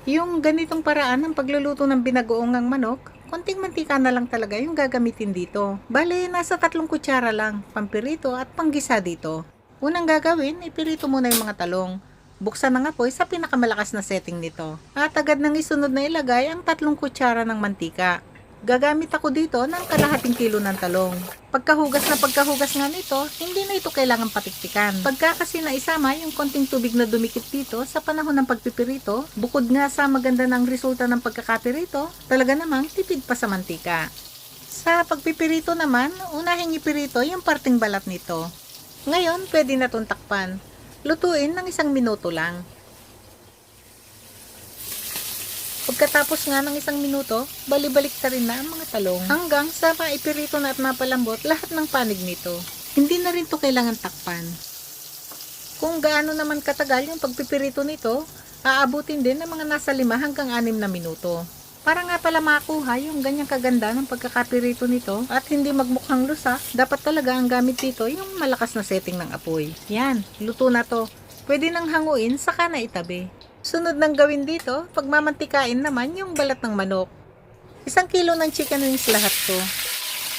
Yung ganitong paraan ng pagluluto ng binagoongang manok, konting mantika na lang talaga yung gagamitin dito. Bale, nasa 3 kutsara lang, pampirito at panggisa dito. Unang gagawin, ipirito muna yung mga talong. Buksan ang apoy sa pinakamalakas na setting nito. At agad nang isunod na ilagay ang 3 kutsara ng mantika. Gagamit ako dito ng kalahating kilo ng talong. Pagkahugas nga nito, hindi na ito kailangan patiktikan. Pagka kasi naisama yung konting tubig na dumikit dito sa panahon ng pagpipirito, bukod nga sa maganda ng resulta ng pagkakapirito, talaga namang tipid pa sa mantika. Sa pagpipirito naman, unahing ipirito yung parting balat nito. Ngayon, pwede na itong takpan. Lutuin ng 1 minuto lang. Pagkatapos nga ng 1 minuto, balibalik ta rin na ang mga talong hanggang sa maipirito na at mapalambot lahat ng panig nito. Hindi na rin to kailangan takpan. Kung gaano naman katagal yung pagpipirito nito, aabutin din ng mga nasa 5 hanggang 6 na minuto. Para nga pala makuha yung ganyang kaganda ng pagkakapirito nito at hindi magmukhang lusa, dapat talaga ang gamit dito yung malakas na setting ng apoy. Yan, luto na to. Pwede nang hanguin saka na itabi. Sunod nang gawin dito, pagmamantikain naman yung balat ng manok. 1 kilo ng chicken wings lahat to.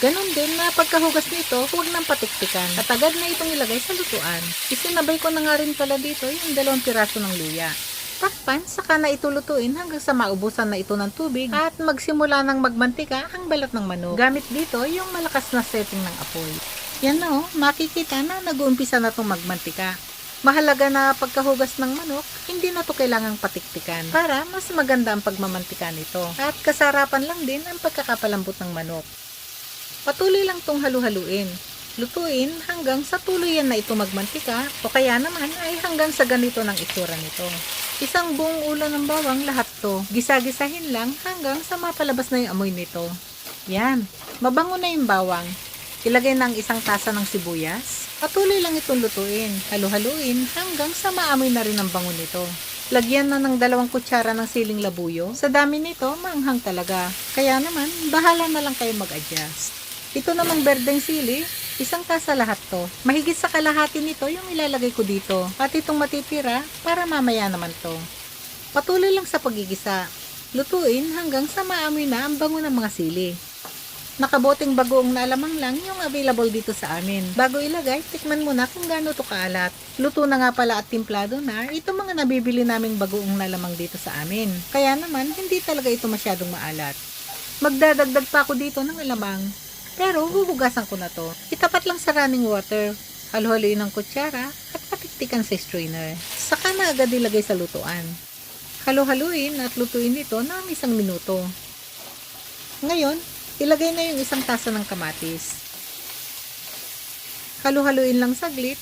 Ganon din na pagkahugas nito, huwag nang patiktikan. At agad na itong ilagay sa lutuan. Isinabay ko na nga rin pala dito yung 2 piraso ng luya. Takpan, saka na ito lutuin hanggang sa maubusan na ito ng tubig at magsimula ng magmantika ang balat ng manok. Gamit dito yung malakas na setting ng apoy. Yan na makikita na nag-uumpisa na itong magmantika. Mahalaga na pagkahugas ng manok, hindi na to kailangang patiktikan para mas maganda ang pagmamantika nito. At kasarapan lang din ang pagkakapalambot ng manok. Patuloy lang tong halu-haluin. Lutuin hanggang sa tuluyan na ito magmantika o kaya naman ay hanggang sa ganito ng itsura nito. 1 buong ulo ng bawang lahat to. Gisa-gisahin lang hanggang sa mapalabas na yung amoy nito. Yan, mabango na yung bawang. Ilagay ng 1 tasa ng sibuyas. Patuloy lang itong lutuin. Halu-haluin hanggang sa maamoy na rin ang bango nito. Lagyan na ng 2 kutsara ng siling labuyo. Sa dami nito, maanghang talaga. Kaya naman, bahala na lang kayo mag-adjust. Ito namang berdeng sili, 1 tasa lahat to. Mahigit sa kalahati nito yung ilalagay ko dito. At itong matitira para mamaya naman to. Patuloy lang sa pagigisa. Lutuin hanggang sa maamoy na ang bango ng mga sili. Nakaboteng bagoong na alamang lang yung available dito sa amin. Bago ilagay, tikman muna kung gaano to kaalat. Luto na nga pala at timplado na itong mga nabibili naming bagoong na alamang dito sa amin. Kaya naman, hindi talaga ito masyadong maalat. Magdadagdag pa ako dito ng alamang. Pero huhugasan ko na to. Itapat lang sa running water. Halu-haluin ng kutsara at patiktikan sa strainer. Saka na agad ilagay sa lutuan. Halu-haluin at lutuin ito ng 1 minuto. Ngayon, ilagay na yung 1 tasa ng kamatis. Halu-haluin lang saglit,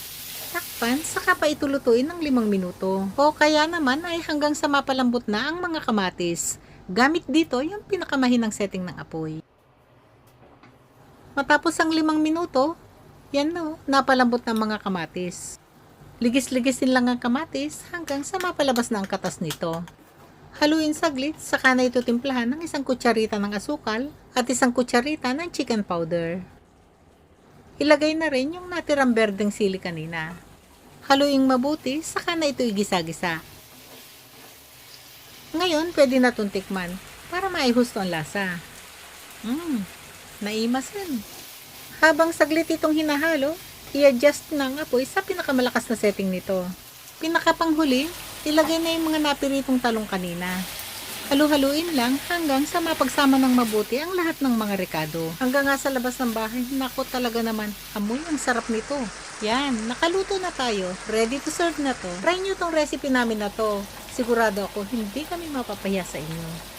takpan, saka pa ito lutuin ng 5 minuto. O kaya naman ay hanggang sa mapalambot na ang mga kamatis. Gamit dito yung pinakamahinang setting ng apoy. Matapos ang 5 minuto, yan na napalambot ng mga kamatis. Ligis-ligisin lang ang kamatis hanggang sa mapalabas na ang katas nito. Haluin saglit, saka na ito timplahan ng 1 kutsarita ng asukal at 1 kutsarita ng chicken powder. Ilagay na rin yung natirang berdeng sili kanina. Haluin mabuti, saka na ito igisa-gisa. Ngayon, pwede na itong tikman para maihusto ang lasa. Naimasan. Habang saglit itong hinahalo, i-adjust na ang apoy sa pinakamalakas na setting nito. Pinakapanghuli, ilagay na yung mga napiritong talong kanina. Halu-haluin lang hanggang sa mapagsama ng mabuti ang lahat ng mga rekado. Hanggang nga sa labas ng bahay, nako talaga naman, amoy ang sarap nito. Yan, nakaluto na tayo. Ready to serve na to. Try nyo tong recipe namin na to. Sigurado ako, hindi kami mapapahiya sa inyo.